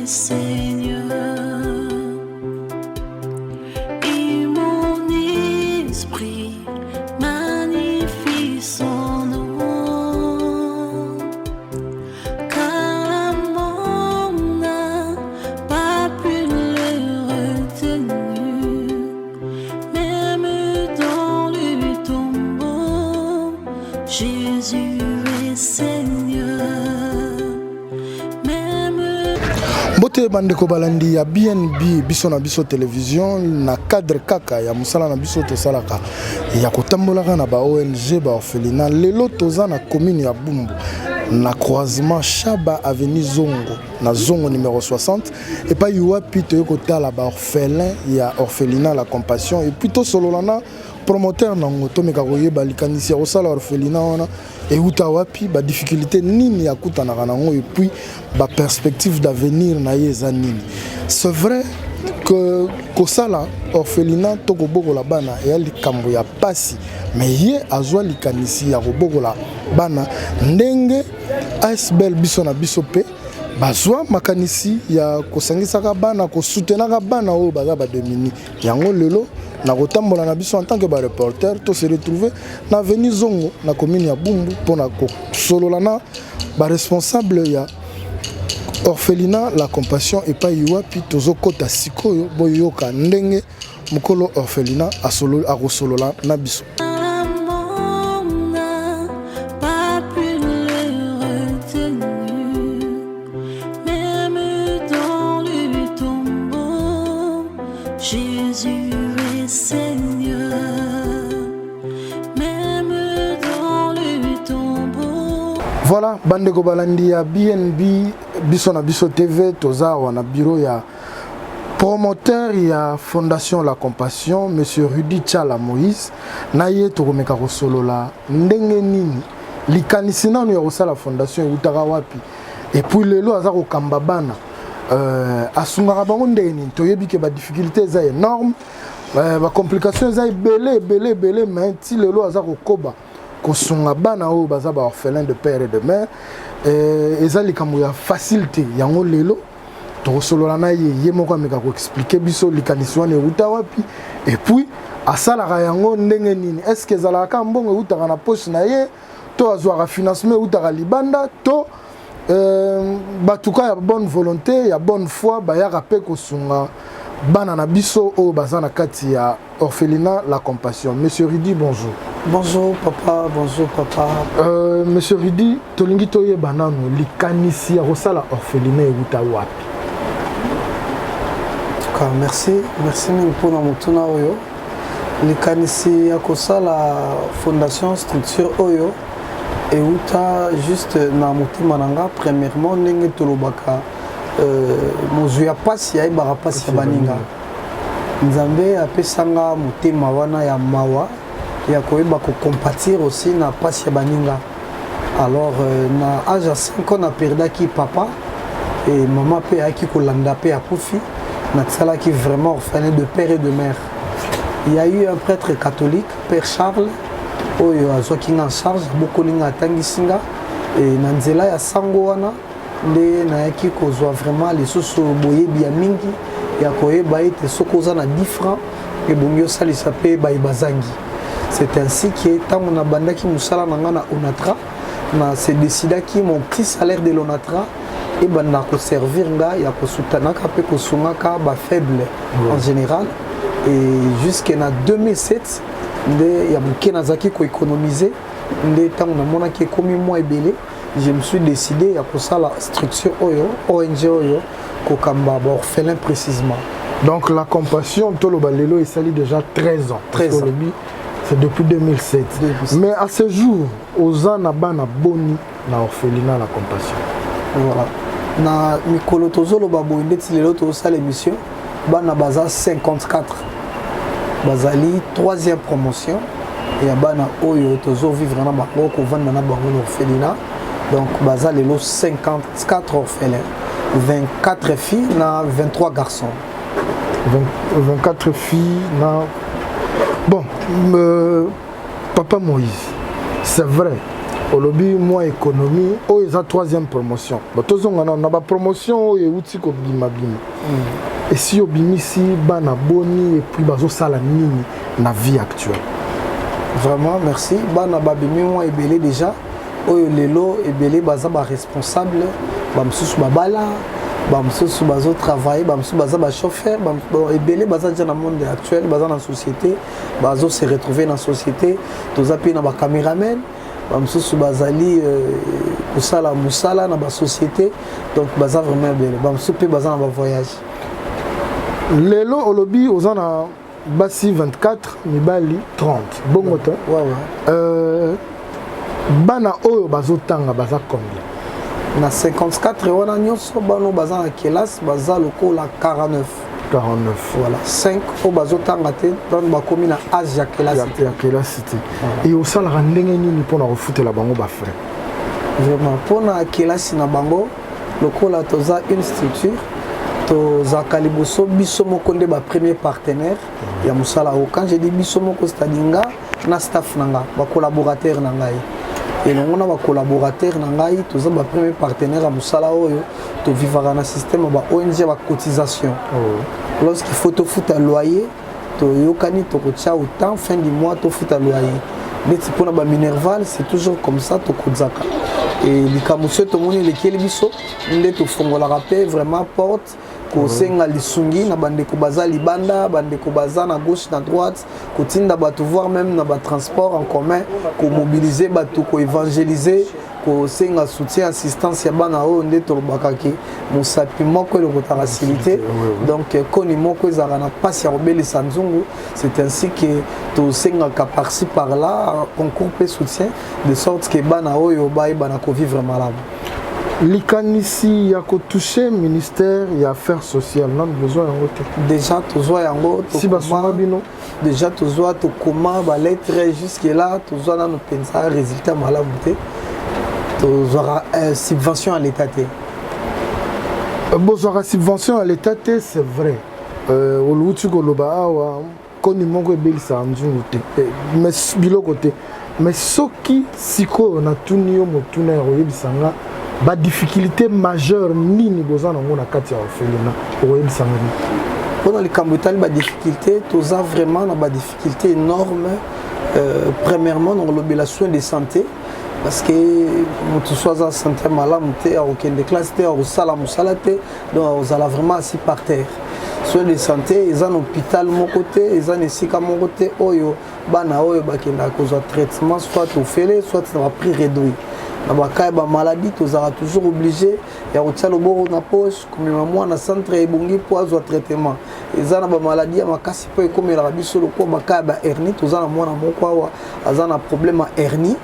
Seigneur, et mon esprit magnifie son nom, car l'amour n'a pas pu le retenir, même dans le tombeau, Jésus est Seigneur. Bote bandeko balandi ya BNB biso na biso télévision na cadre kaka ya musala na biso to salaka ya kotambolaka na ba ONG ba orphelinat lelo toza na commune ya Bumbu na croisement Chaba avenue Zongo na Zongo numéro 60 et pas yuapi to kotala ba orphelin ya orphelinat la compassion et plutôt sololana promoteur nango to meka koyeba likanisi ya kosala orphelinat wana et uta wapi ba difficulté nini ya kutana nango et puis ba perspective d'avenir na yeza nini. C'est vrai que kosala orphelinat to kobokola bana ya likambo ya pasi mais ye azwa likanisi ya kobokola bana ndenge ASBL biso na biso pe bazwa makanisi ya kosangisaka bana kosoutenaka bana oyo baza ba domini yango lelo na kotambola na biso en tant que ba reporter to se retrouver na avenue Zongo na commune ya Bumbu pona ko solola na ba responsable ya orphelinat la compassion et pas yuapi tozo kota sikoyo boyoka ndenge mukolo orphelinat a kosolola na biso. Jésus est Seigneur, même dans le tombeau. Voilà, bandeko balandi ya BNB biso na biso TV toza wana bureau ya promoteur ya Fondation La Compassion monsieur Rudy Tchala Moïse na ye tokomeka kosolola ndenge nini likanisi nanu ya kosala fondation utaka wapi et puis lelo aza kokamba bana asungaka bango ndenge nini toyebi ke ba difficulté eza énorme ba complication eza belé mais ti lelo aza kokoba kosunga bana oyo baza ba orphelin de père et de mère eza likambo ya facilité yango lelo tokosolola na ye moko ameka ko expliquer biso likanisi wana euta wapi et puis asalaka yango ndenge nini est-ce que ezalaka mbongo eutaka na poche na ye to azwaka financement eutaka libanda to batuka ya bonne volonté ya bonne foi bayaka pe kosunga bana na biso oyo baza na kati ya orphelinat La Compassion. Monsieur Rudy, bonjour. Bonjour papa, bonjour papa. Monsieur Rudy, tolingi toyeba nanu likanisi ya kosala orphelinat euta wapi? Merci pour na mutuna oyo. Likanisi ya kosala fondation structure oyo euta juste na mutima nanga premièrement ndenge tolobaka mozu ya pasi ya ibara pasi ya baninga nzambe apesanga mutima wana ya mawa ya koyeba ko compatir aussi na pasi ya baninga alors na âge à 5 ans na perdaki papa et maman pe aki kolanda pe akufi na tsala qui vraiment orphelin de père et de mère. Il y a eu un prêtre catholique, Père Charles, oyo azwaki en charge bokolinga atangisinga et na nzela ya sango wana nde nayaki kozwa vraiment lisusu boyebi ya mingi ya koyeba ete soki oza na 10 francs ebongi osalisa mpe bayebazangi. C'est ainsi que ntango nabandaki mosala na nga na Onatra na se décidaki mon petit salaire de l'Onatra ebanda koservir nga ya kosutanaka mpe kosungaka bafaible en général et jusqu'en 2007 nde ya moke nazaki koéconomiser nde ntango namonaki ekomi mwa ebele je me suis décidé à kosala structure oyo ONG oyo kokamba ba orphelin précisément. Donc La Compassion toloba lelo esali déjà 13 ans. 13 ans. C'est depuis 2007. Mais à ce jour oza na bana boni na orphelinat La Compassion. Voilà. Na mikolo tozoloba boye ndeti lelo tosala émission bana baza 54 bazali 3e promotion et ya bana oyo tozo vivre na bango ko vanda na bango l'orphelinat. Donc baza lelo 54 orphelins, 24 filles na 23 garçons. 24 filles na Bon, Papa Moïse, c'est vrai olobi moi économie oyo eza troisième promotion tozonga na ba promotion oyo euti kobima bima esi obimisi bana boni et puis bazosala nini na vie actuelle. Vraiment merci bana babimi moi ebele déjà oyo lelo ebele baza ba responsable bamsusu babala bamsusu bazo travailler bamsusu baza ba chauffeur ebele baza déjà dans le monde actuel baza dans la société bazo se retrouver dans la société toza pe na ba cameraman bamsusu bazali kusala musala na ba société donc baza vraiment ebele bamsusu pe baza na ba voyage. Lelo olobi ozana basi 24 mibali 30 bongo te bana oyo bazotanga baza combien na 54 wana nyonso bano baza na kelasi baza lokola 49 voilà 5 oyo bazotanga te bano bakomi na age ya kelasi te et osalaka ndenge nini mpona kofutela bango bafrais vraiment mpona kelasi na bango lokola toza une structure tozalaka liboso biso moko nde bapremier partenaire ya mosala oyo quand je dis biso moko c'est-à-dire nga na staff na nga bacolaborateur na ngai elongo na bacolaborateur na ngai toza bapremier partenaire ya mosala oyo tovivaka na système ya ba-ONG ya bacotisation lorsqu'il faut tofuta loyer toyokani tokotia autant fin du mois tofuta loyer neti mpona baminerval c'est toujours comme ça tokozaka et likambo so tomoni elekeli biso nde tofongolaka mpe vraiment porte kosenga lisungi na bandeko baza libanda bandeko baza na gauche na droite kotinda bato voir même na batransport en commun komobiliser bato koévangéliser kosenga soutien assistance ya bana oyo nde tolobakaki mosapi moko elokotaka facilité donc koni moko ezalaka na mpasi ya kobelisa nzungu c'est ainsi que tosengaka par-ci par-là concours mpe soutien de sorte que bana oyo bayebana kovivre malamu. Likanisi ya kotoucher ministère ya affaires sociales non besoin yango te déjà tozwa yango si basoma bino déjà tozwa tokoma ba lettre jusque là tozwa nano pensa résultat malamu te tozwaka subvention à l'état te bozwaka subvention à l'état te c'est vrai oluti koloba awa koni moko ebelisaka nzungu te mais biloko te mais soki sikoyo natuni yo motuna ya koyebisanga ba difficulté majeure nini bozana ngo na kati ya orphelinat okoyebisanga nini mpona likambo etali ba difficulté toza vraiment na ba difficulté énorme premièrement na kolobela soin de santé parce que moto so aza santé malamu te akokende classe te akosala mosala te donc ozala vraiment assis par terre soin de santé eza na hôpital moko te eza na esika moko te oyo bana oyo bakendaka kozwa traitement soit ofele soit na baprix réduit na bakaya ba maladie tozala toujours obligé ya kotia loboko na poche komema mwana centre ebongi po azwa traitement eza na ba maladie ya makasi po ekomelaka biso lokola bakaya ba hernie toza na mwana moko awa aza na problème ya hernie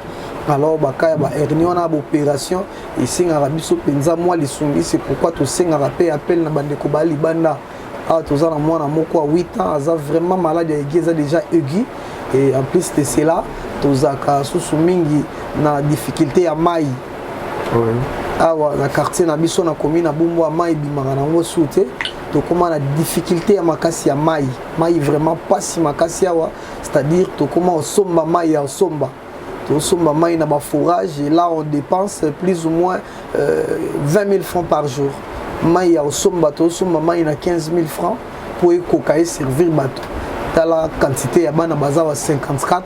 alors bakaya ba hernie wana ba opération esengaka biso mpenza mwa lisungi c'est pourquoi tosengaka pe appel na bandeko ba libanda awa toza na mwana moko ya 8 ans aza vraiment malade ya aigu eza déjà aigu et en plus de cela tozaka susu mingi na difficulté ya mai awa na quartier na biso na commune na bumbu ya mai bimaka nango su te tokoma na difficulté ya makasi ya mai vraiment pasi makasi awa c'est-à-dire tokoma osomba mai ya osomba tosomba mai na baforage et là on dépense plus ou moins 20 000 francs par jour mai ya osomba tosomba mai na 15 000 francs pour ekoka servir bato tala quantité ya bana baza wa 54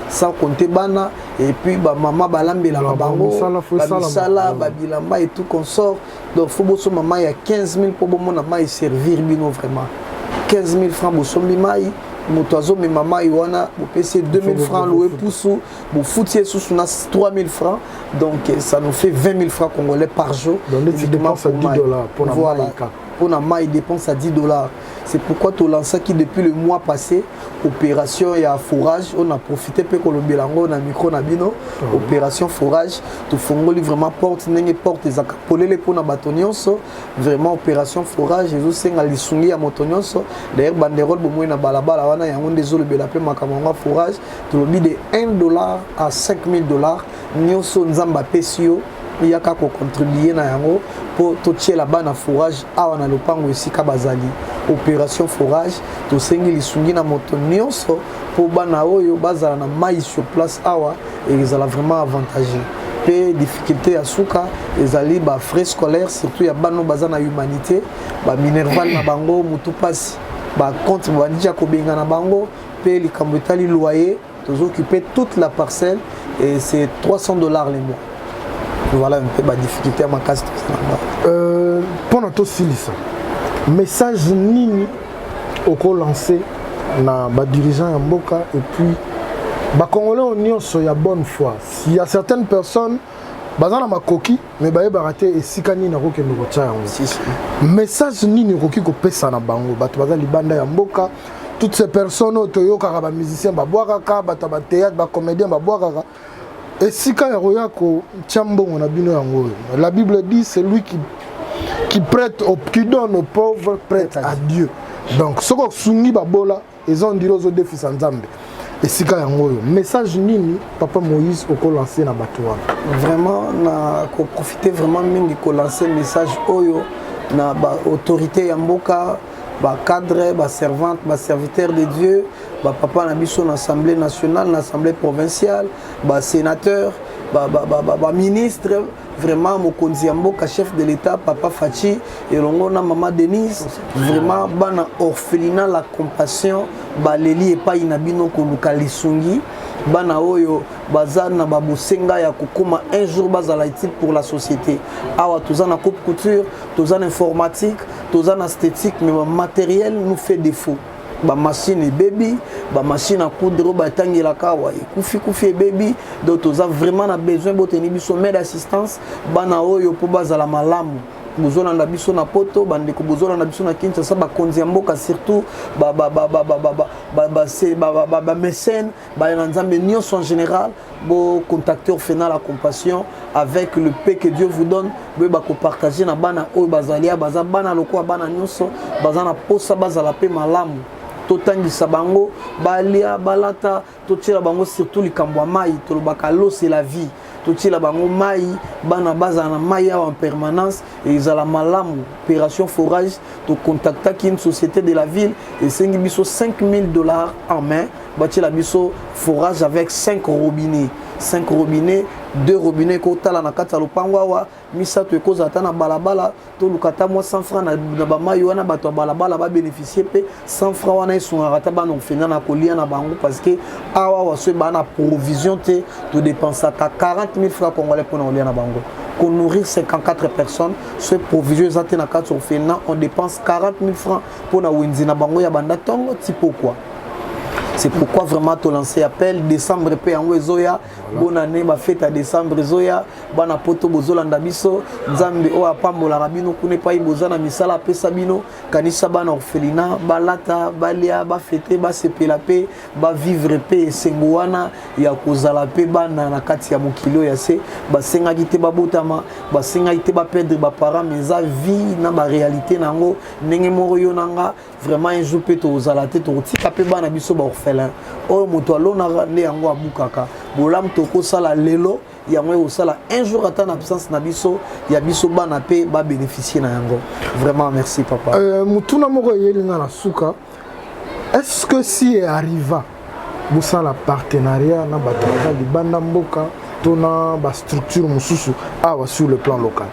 sans compter bana et puis ba mama balambela bango misala babilamba et tout consort donc faut bosso mama ya 15 000 pour bomona mai servir bino vraiment 15 000 francs bosombi mai moto azomema mai wana bopesi 2 000 francs loué poussou bofutie susu na 3 000 francs donc ça nous fait 20 000 francs congolais par jour donc tu dépenses à 10 dollars pour la voilà. Pour la maille dépense à 10 dollars. C'est pourquoi tu lances qui depuis le mois passé, opération et à fourrage, on a profité peu qu'on le bilango, on a micro nabino, opération fourrage, tout fongoli vraiment porte, n'engue porte les acapolés les pour na batonionso, vraiment opération fourrage, et aussi à l'issungi à motonionso, d'ailleurs banderole bomoy na balabala wana ya on désolé bela pe makamanga fourrage, tout le de 1 dollar à 5 000 dollars, nyonso nzamba pesio. Il y a qu'à contribuer na yango pour toucher la bana fourrage awa na lopango esika bazali opération fourrage to sengi lisungi na moto nyonso pour bana oyo bazala na mai sur place awa et ils ont vraiment avantagé pe difficulté ya suka ezali ba frais scolaires surtout ya bano baza na humanité ba minerval na bango mutu pasi ba compte bandija ko benga na bango pe likambo etali loyer tous occuper toute la parcelle et c'est $300 les mois. Voilà un peu ma difficulté à ma casse. Pendant tout ça, message nini au lancé na ba dirigeant ya mboka et puis ba congolais on y a bonne foi. S'il y a certaines personnes bazana makoki mais ba raté et sikani na roke no tcha yango. Message nini roki ko pesa na bango bato baza libanda ya mboka toutes ces personnes otoyo kaka ba musiciens ba boaka bato ba théâtre ba comédien ba boaka. Et si quand il la Bible dit c'est lui qui prête, qui donne aux pauvres, prête à Dieu. Donc, ce que sungi babola, ils ont dit aux défis sans Zambé. Et si quand il message nini, Papa Moïse au lancé na batoua. Vraiment, na ko profiter vraiment mingi ko lancer message oyo na ba autorité ya mboka, ba cadre, ba servante, ba serviteur de Dieu. Bah papa na biso na assemblée nationale, na assemblée provinciale, bah sénateur, bah ministre, vraiment mokonzi ya mboka chef de l'état papa Fachi et longo na maman Denise, vraiment bana orphelinat la compassion, bah leli et pas inabino ko lukalisungi, bana oyo bazana ba bosenga ya kokoma un jour bazala utile pour la société. Awa tozana coupe couture, tozana informatique, tozana esthétique mais matériel nous fait défaut. Ba machine et baby, ba machine à coudre, ba tangela kawa, kufi baby, donc tu as vraiment besoin de tenir biso main d'assistance, bana oyo po bazala malamu. Bozona na biso na poto, bande ko bozona na biso na Kinshasa ba konzi mboka surtout ba mécène, ba nzambe nyonso en général, bo contacteur final la compassion avec le paix que Dieu vous donne, ba ko partager na bana oyo bazalia baza bana loko bana nyonso, bazana posa bazala pe malamu. Totangisa bango balia balata totila bango surtout likambo ya mai tolobaka l'eau c'est la vie totila bango mai bana baza na mai en permanence et ils la malamu opération forage to contacta qui une société de la ville et sengi biso $5,000 en main batila biso forage avec 5 robinets 5 robinets 2 robinets kotala na kata lopango awa misato ekoza ata na balabala to lukata mo 100 francs na ba mayi wana bato balabala ba bénéficier pe 100 francs wana esunga ata ba no fena na kolia na bango parce que awa waso ba na provision te to dépenser ta 40,000 francs congolais pour na na bango pour nourrir 54 personnes ce provision zate na kata fena on dépense 40,000 francs pour na wenzi na bango ya banda tongo ti pourquoi. C'est pourquoi vraiment tu lancé appel décembre pe en Zoya bonne année ba fête à décembre Zoya bana poto bozolanda biso nzambe o apambola rabino kune pa ibozana misala pe sabino kanisa bana orphelina balata balia ba fêter ba sepela pe ba vivre pe sengoana ya kozala pe bana na kati ya mokilo ya se ba senga kite ba botama ba senga kite ba perdre ba parents mais a vie na ba réalité nango ndenge moko yo nanga vraiment un jour pe to zala te to tika pe bana biso ba orphelin o moto alona ne yango abukaka bolam to ko sala lelo yango o sala un jour ata na absence na biso ya biso bana pe ba bénéficier na yango vraiment merci papa mutuna moko yelinga na suka est-ce que si arriva vous sala partenariat na batanga libanda mboka tona ba structure mususu awa sur le plan local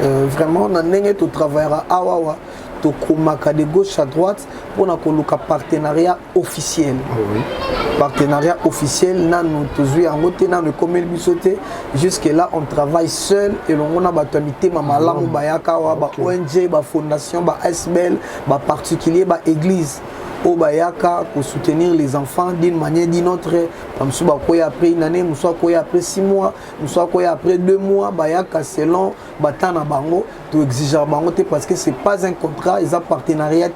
vraiment na ndenge to travaillera awa to komaka de gauche à droite pour na koluka partenariat officiel. Oui. Partenariat officiel nanu tozui yango te nanu komeli biso te jusque là on travaille seul et l'on a batomité mamalamu bayaka wa ba ONG ba fondation ba ASBL ba particulier ba église au bayaka pour soutenir les enfants d'une manière d'une autre comme ça quoi après une année nous soit quoi après 6 mois nous soit quoi après 2 mois bayaka selon batana bango to exiger bango te parce que c'est pas un contrat ils ont partenariat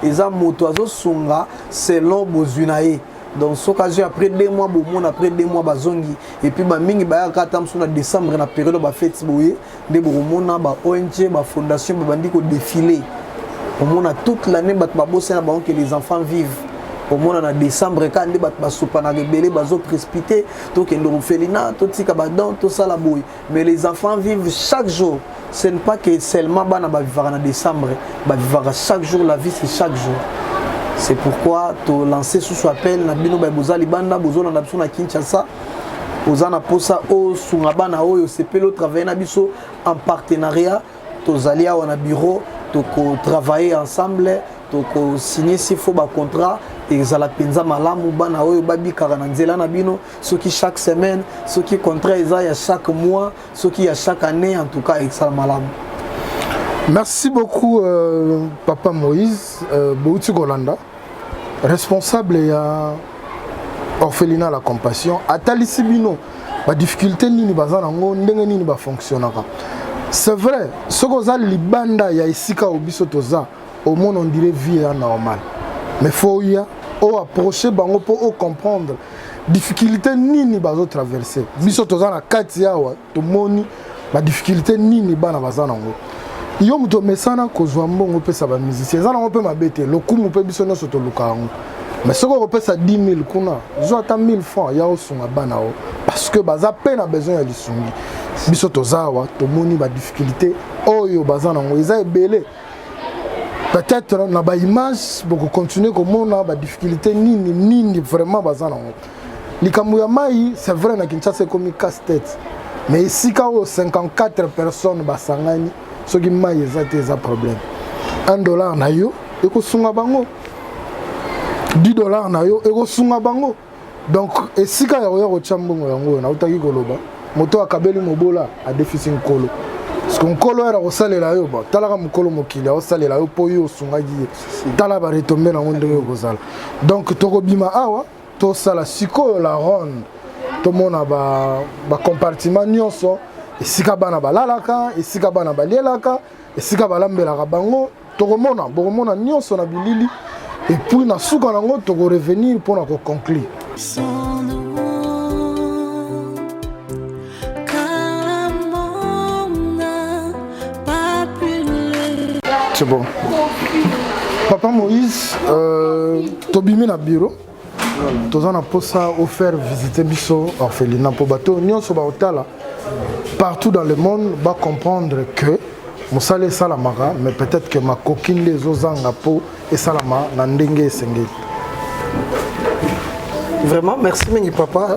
ils ont motoazo sunga selon bozunae donc ce cas après 2 mois bon après 2 mois bazongi et puis ba mingi bayaka tam sur décembre na période ba fête boye de bomona ba ONG ba fondation ba bandi ko défiler. Au moins toute l'année que les enfants vivent. Au moins en décembre quand les batma rebelle bazo précipité donc l'orphelinat tout ça la bouille mais les enfants vivent chaque jour. Ce n'est pas que seulement bana ba vivre en décembre, ba vivre chaque jour la vie c'est chaque jour. C'est pourquoi tu lancer sous appel na bino ba bozali banda bozola na biso na Kinshasa ozana posa o sungabana oyo sepelo travailler na biso en partenariat tozali awa na bureau toko travailler ensemble toko signer s'il faut ba contrat ezala penza malamu bana oyo babikaka na nzela na bino soki chaque semaine soki contrat eza ya chaque mois soki ya chaque année en tout cas ezala malamu. Merci beaucoup Papa Moïse Bouti Golanda, responsable ya orphelinat La Compassion. Atalisi bino ba difficulté nini bazana ngo ndenge nini ba fonctionnera. C'est vrai, ce que za libanda ya isika obiso toza au monde on dirait vie normale. Mais faut y approcher bango pour comprendre difficulté nini bazo traverser. Biso toza na kati yawa to moni ba difficulté nini bana bazana ngo. Yo muto mesana kozwa mbongo pesa ba musicien zana ngo pe mabete lokumu pe biso no soto lukango. Mais ce qu'on pesa 10 000 kuna zo ata 1000 francs ya osunga bana o parce que baza peine a besoin ya lisungi. Biso tozawa to moni ba difficulté oyo bazana ngo eza ebele. Peut-être na ba image beaucoup continuer comme on a ba difficulté nini vraiment bazana ngo. Likambo ya mai c'est vrai na Kinshasa comme casse-tête. Mais ici quand 54 personnes basangani ce qui mai ezate za problème. $1 na yo eko sunga bango. $10 na yo eko sunga bango. Donc esika ya yo chambongo yango na utaki koloba. Moto akabeli mobola a déficit nkolo. Parce que nkolo era kosalela yo ba talaka mukolo mokili osalela yo po yo sunga gi tala ba retomber na ndenge kozala. Donc tokobima awa to sala sikoyo la ronde to mona ba compartiment nyonso esika bana balalaka esika bana balelaka esika balambelaka bango tokomona nyonso na bilili et puis na suka nango toko revenir pour na ko conclure. C'est bon. Papa Moïse, tobimi na bureau. Tozana posa offert visiter biso orphelinat pour bateau nyonso ba hotala partout dans le monde va comprendre que Moussale Salamara, mais peut-être que ma coquine les ozanga po et Salama na ndenge sengeli. Vraiment merci meni papa.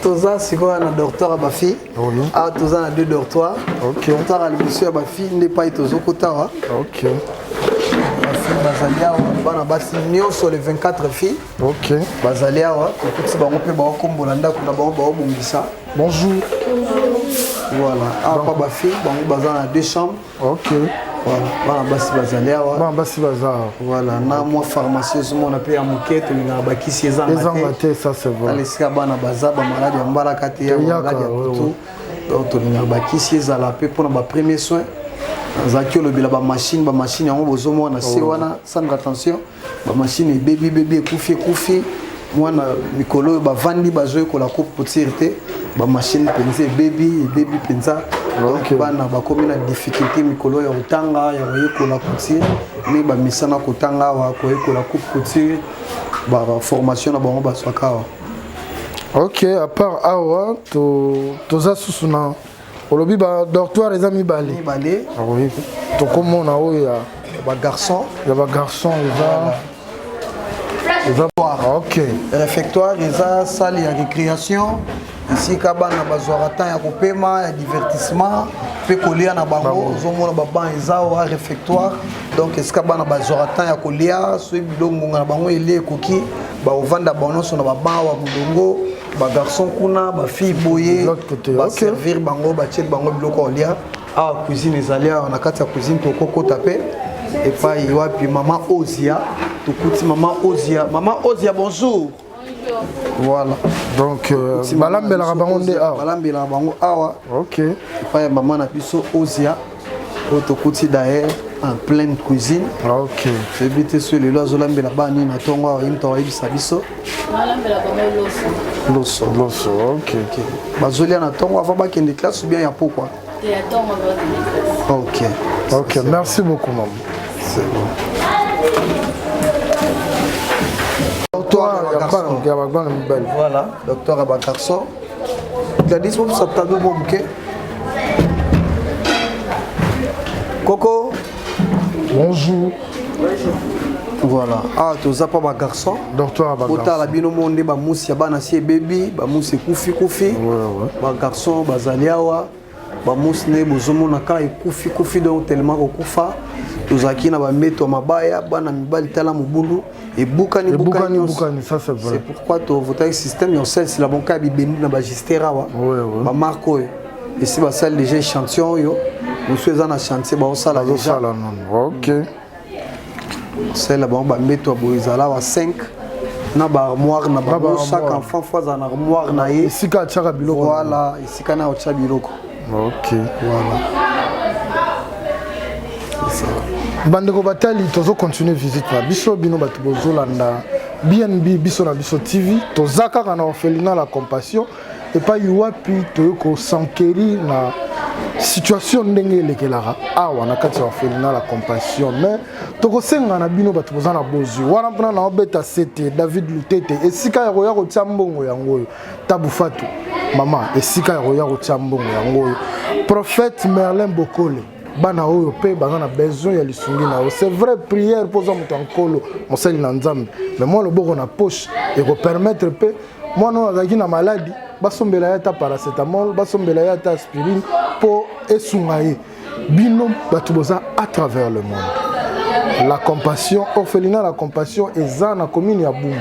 Toza siko na docteur Abafi. Oui. Ah toza na deux dortoirs. OK. Docteur Albusu Abafi n'est pas tozo kotara. OK. Bazalia bana basi nyonso les 24 filles. OK. Bazalia wa petit bango pe ba kombola ndako na bango ba bongisa. Bonjour. Voilà. Ah pas ba fille bango bazana 2 chambres. OK. Voilà. Bana basi bazalia wa. Bana basi bazar. Voilà, na moi pharmacie zo mona pe ya moketo linga ba kisi ezanga te. Ezanga te ça c'est vrai. Alesika bana baza ba malade ya mbala kati ya malade ya tout. Donc to linga ba kisi ezala pe pour na ba premier soin. Zaki olobela ba machine yango bozomona se wana sans attention ba machine bébé ekufi mwana mikolo ba vandi bazoye kola ko potirte ba machine penze bébé penza donc bana ba komi na difficulté mikolo ya utanga ya kola couture mais ba misana kotanga wa kola ko couture ba formation na bango ba swaka. OK, à part awa toza susuna olobi ba dortoir les amis balé. Ah oui. To comment na o ya ba garçon, OK. Réfectoire, eza salle ya récréation. Ici kabana bazwara temps ya kopema ya divertissement pe kolia na bango zomona baba eza wa réfectoire. Donc eska bana bazwara temps ya kolia so bilongo na bango ele koki ba ovanda bango so na baba wa mulongo. Ba garçon kuna ba fille boye ba servir bango ba tiel bango biloko olia a cuisine ezalia na kati ya cuisine to koko tape et pas wapi maman Ozia to kuti maman Ozia bonjour. Voilà donc balambela bango nde awa balambela bango awa. OK pas maman na biso Ozia to kuti d'ailleurs en pleine cuisine. OK c'est bité sur le lozo lambela bani na tongo awa into ibisa biso loso. OK. Bazolia na tongo avant ba kende classe ou bien ya pourquoi? Et à tongo OK. OK, merci beaucoup maman. C'est bon. Voilà, docteur Abakarso. Il a dit que ça t'a donné Coco. Bonjour. Voilà. Ah, toza pas ba garçon. Dortoir ba garçon. La bino monde ba musi bana si baby, ba musi kufi. Ouais. Ba garçon ba zaliawa, ba musi ne bozomo na ka kufi donc tellement ko kufa. Tozaki na ba meto mabaya bana mibali tala mubulu et bukani, ça c'est vrai. C'est pourquoi votre système yo sel si la banca bibeni na ba gistera wa. Ouais. Ba marco. Et si ba salle déjà échantillon yo, nous faisons un chantier ba osala déjà. OK. C'est là bon ba meto boizala wa 5 na ba armoire na ba chaque enfant fois en armoire na ye ici ka tchaka biloko voilà ici kana o tcha biloko. OK voilà c'est ça. Bandeko batali tozo continuer visite na biso bino batu bozolanda BNB biso na biso TV tozaka kana orphelinat la compassion et pas yuapi toyoko sankeri na situation ndenge elekelaka awa na kati ya orphelinat la compassion mais tokosenga na bino bato boza na bozwi wana mpona na obeta sete David Lutete esika ya koya kotia mbongo yango oyo Tabu Fatou mama esika ya koya kotia mbongo yango oyo Prophète Merlin Bokole bana oyo pe baza na besoin ya lisungi na c'est vrai prière poza moto nkolo mosali na nzambe mais moi loboko na poche et ko permettre pe moi no azaki na maladie basombela ya ta paracétamol basombela ya ta aspirine pour esungaye bino bato boza à travers le monde. La compassion orphelinat la compassion eza na commune ya Bumbu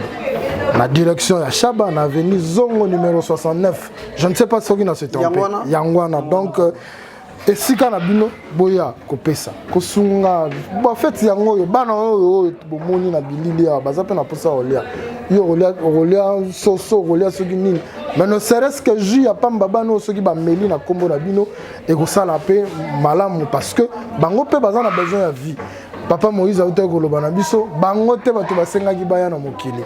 na direction ya Chaba na avenue Zongo numéro 69 je ne sais pas ce qui na se tromper Yangwana donc esika na bino boya kopesa kosunga en fait yango yo bana oyo bomoni na bilili ya baza pe na posa olia yo olia soso olia soki nini mais ne serait-ce que jus ya pamba bana soki ba meli na kombo na bino et ko sala pe malamu parce que bango pe baza na besoin ya vie. Papa Moïse a été koloba na biso bango te bato basengaki baya na mokili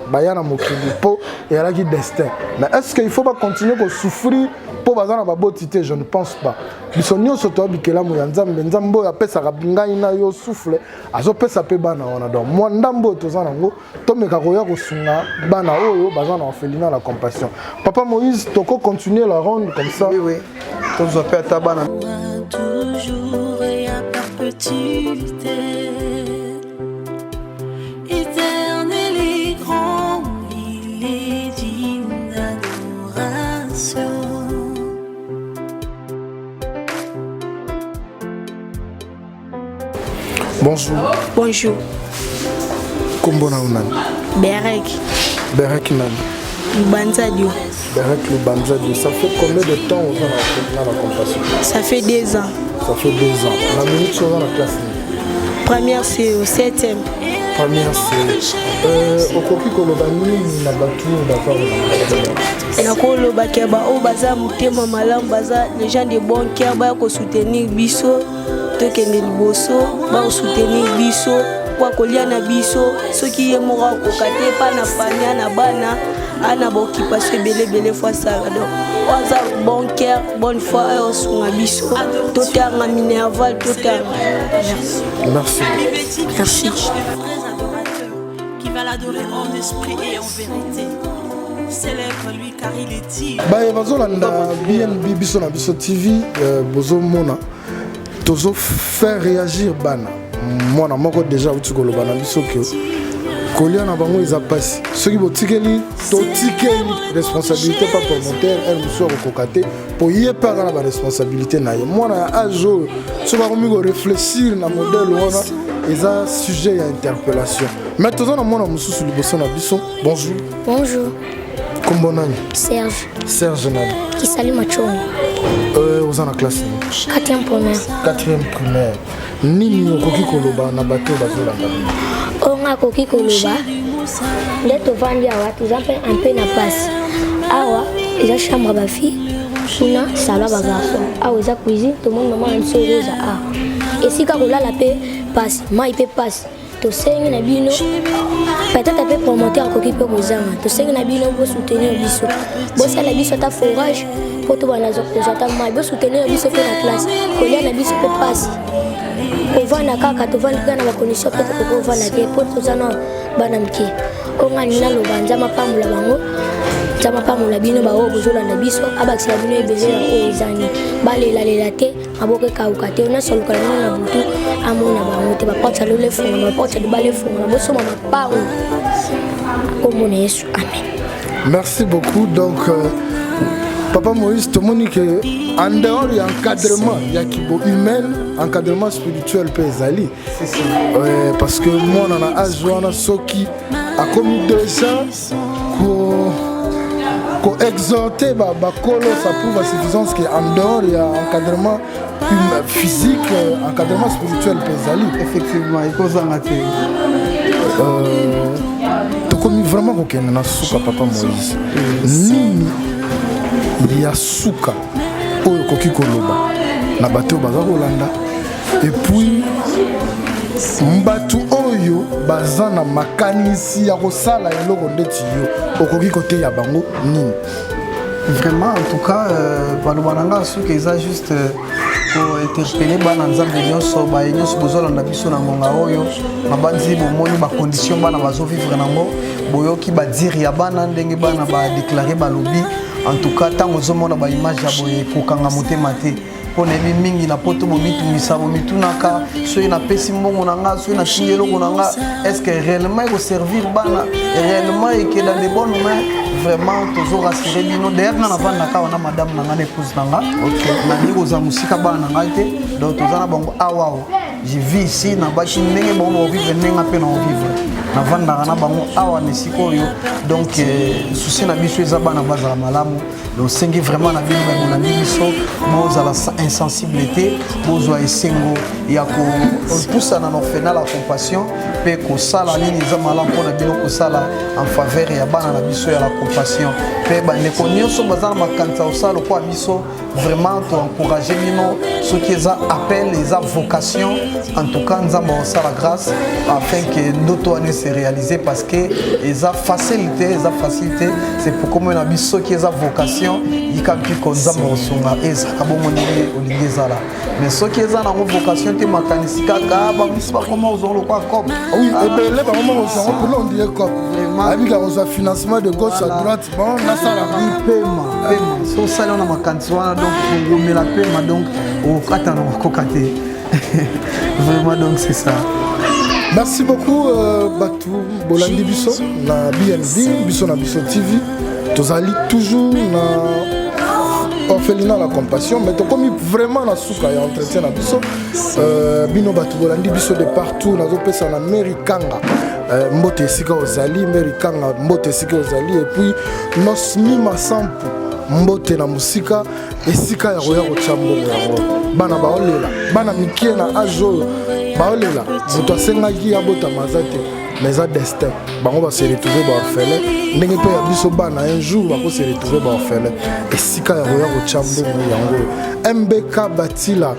po et alaki destin mais est-ce qu'il faut pas continuer ko souffrir pour baza na babotité je ne pense pas biso nyonso to abikela mo ya nzambe oyo apesaka ngai na yo souffle azopesa pe bana wana donc moi ndambo toza nango tomeka koya kosunga bana oyo baza na orphelinat la compassion. Papa Moïse toko continuer la ronde comme ça oui tozo pe ta bana toujours et à perpétuité. Bonjour. Bonjour. Kombona unani? Berek nani? Lubanzadio. Berek Lubanzadio. Ça fait combien de temps on est dans la compassion? Ça fait 2 ans. Ça fait 2 ans. La minute on est dans la classe. Première c'est au 7e. Première c'est okoki koloba nini na batu d'accord. Na koloba ke ba o baza mutema malamu baza les gens de bon cœur ba ko soutenir biso. Tokende liboso ba soutenir biso kwa kolia na biso soki ye moko kokate pa na panya na bana ana ba occupation belé fois ça donc oza bon cœur bonne foi et osunga biso totanga minerval totanga. Merci. Qui va l'adorer en esprit et en vérité. Célèbre-lui car il est dit. Ba bazolanda BNB biso na biso TV bozo mona tozo faire réagir bana mwana moko déjà utikolo bana biso ke kolia na bango eza pasi soki botikeli totikeli responsabilité pas promoteur elle muso kokate po yepa na ba responsabilité na ye mwana ya ajo so ba komi ko réfléchir na modèle wana eza sujet ya interpellation mais tozo na mwana mususu liboso na biso. Bonjour. Kombo nani? Serge nani? Kisali Machoni. Aux en classe 4e primaire. Nini okoki koloba na bato bazolanda? Onga koki koloba. Ndeto vandi awa tuzampe un peu na passe. Awa eza chambre ba fille. Kuna salon ba garçon. Awa eza cuisine tout le monde maman nso rosa a. Esika kolala pe passe, mai pe passe. To sengi na bino. Peut-être pe promoteur koki pe kozanga. To sengi na bino pour soutenir biso. Bossa la biso ta forage. Pour tout bana zota mai bo soutenir biso pe na classe. Kolia na biso pe passe. Ovana kaka to vanda na ba condition pe ko vanda ke pour tout zana bana mki. Onga nina lo banza mapamula bango. nzambe apambola bino baoyo bozolanda biso abakisela bino ebele ya oyo ezani balelalela te maboko ekauka te nyonso oluka bino na butu amona bango te baporte ya lelo efungana baporte ya libala efungana bosoma mapango kombo na yesu amen. Merci beaucoup. Donc, Papa Moïse, tout le monde que en dehors il y a encadrement, il y a qui humain, encadrement spirituel peut aller. Parce que moi on a ajouté ceux qui a commis déjà pour exhorter bakolo ça prouve à suffisance qu'en dehors il y a encadrement physique, encadrement spirituel peut aller. Effectivement, il faut en attendre. Tu commis vraiment aucun na souka Papa Moïse. Nini il y a souka oyo koki koloba na bato baza kolanda et puis mbatu oyo baza na makanisi ya kosala eloko ndeti yo okoki kote ya bango nini. Vraiment, en tout cas, balobananga souka eza juste pour interpeller bana nzambe nyonso ba nyonso bozolanda biso na ngonga oyo mabanzi bomoni ba condition bana bazo vivre nango boyoki ba dire ya bana ndenge bana ba déclarer balobi. En tout cas, tant que nous avons une image de Kangamaté, on est mingi na poto momitu misabo mitunaka soy na pesi mbongo nanga soy na chingelo konanga est-ce que réellement il va servir bana réellement et que dans les bonnes mains vraiment toujours rassurer bino derrière na vanda ka on a madame nanga épouse nanga na ndiko za musika bana nanga te donc tozana bango awao je vis ici na baki ndenge bongo vivre nenga pe na vivre na vanda na bango awa nesiko yo donc souci na biso eza bana bazala malamu donc sengi vraiment na bino na biso bozala insensibilité bozwa esengo ya ko poussa na orphelinat la compassion pe ko sala nini za malamu pona bino ko sala en faveur ya bana na biso ya la compassion pe ba ne ko nyonso bazala makanza osala ko biso vraiment to encourager bino ce qui est appel les vocation en tout cas nzamba osala grâce afin que d'autres ne se réaliser parce que eza facilité c'est pour comme na biso qui est vocation ikampi ko nzamba osonga eza kabomoni olingi ezala mais ce qui est na vocation te makanisi kaka ba biso ba comment ozolo kwa cop oui ebele ba comment ozolo pour l'on cop avec la financement de gauche à droite bon na sala paiement so sala na makanisi wana donc ngomela paiement donc au kata na kokate vraiment donc c'est ça. Merci beaucoup Batou Bolandi Bisso na BNB Bisso na Bisso TV tozali toujours na orphelinat la compassion mais to comme vraiment na souka ya entretien na biso bino Batou Bolandi Bisso de partout na zopesa na Merikanga mbote esika ozali Merikanga mbote esika ozali et puis nos mima sampu mbote na musika esika ya roya kochambo yango bana baolela bana mikie na ajo baolela moto asengaki ya bota mazate mais à destin bango va se retrouver ba orphelin ndenge pe ya biso bana un jour ba ko se retrouver ba orphelin esika ya roya kochambo yango MBK Batila.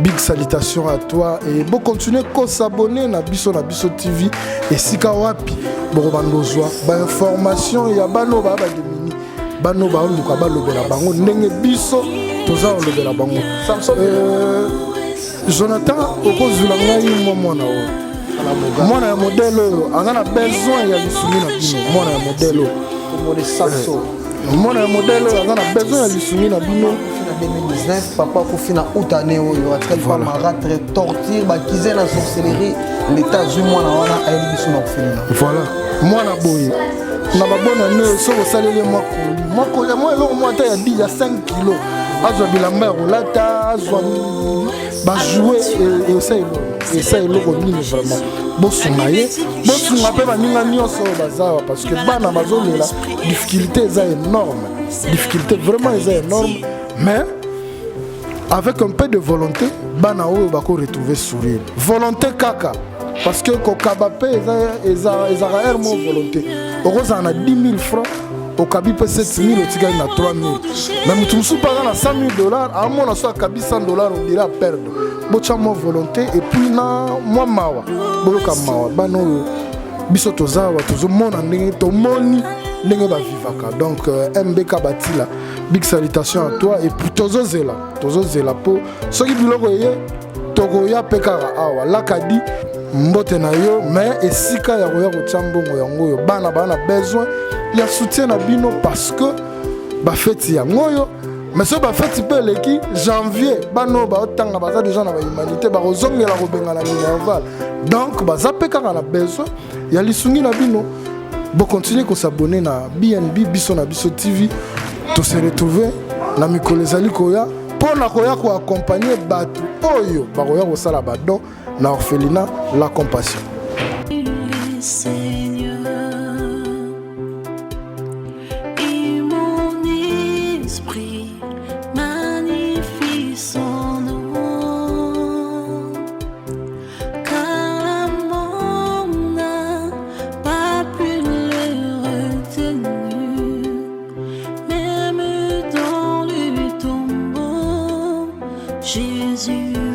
Big salutation à toi et bon continuer à s'abonner na biso TV et sika wapi bon bandozwa ba information ya bano ba demini bano ba luka ba lobela bango ndenge biso toza lobela bango Jonathan okozula ngai mwana o mwana ya modèle angana besoin ya lisumi na bino mwana ya modèle comme les saxo mwana ya modèle angana besoin ya lisumi na bino 2019 papa kofina outane oyo atkali pa maratre torture bakize na sorcellerie l'état zu mwana wana ayeli biso na orphelinat voilà mwana boye na babona ne so kosalele mwakoli ya mwa eloko mwa ata ya 10 ya 5 kilo azwa bilamba ya kolata azwa bajouer esa eloko nini vraiment bosunga ye bosunga mpe baninga nyonso oyo bazawa parce que bana bazolela difficulté eza énorme difficulté vraiment eza énorme mais avec un peu de volonté bana oyo bako retrouver sourire volonté kaka parce que kokaba pe ezaka air mo volonté okozala na 10 000 francs okabi pe 7 000 otikali na 3 000 mais mutu mosusu mpaka na 100 000 dollars amona so akabi 100 dollars on dirait à perdre botya mo volonté et puis na mwa mawa boyoka mawa bana oyo biso tozawa tozomona ndenge tomoni ndenge bavivaka donc MBK Batila big salutation à toi et puis tozozela po soki biloko eye tokoya pe kaka awa lakadi mbote na yo mais esika ya koya kotya mbongo yango oyo bana besoin ya soutien na bino parce que bafeti yango oyo mais so bafeti mpe eleki janvier bano baotanga baza déjà na bahumanité bakozongela kobengana minerval donc baza mpe kaka na besoin ya lisungi na bino bokontinue kosabone na BNB biso na biso TV tose retrouve na mikolo ezali koya mpo na koya koaccompagne bato oyo bakoya kosala badon na orphelinat la compassion. Jésus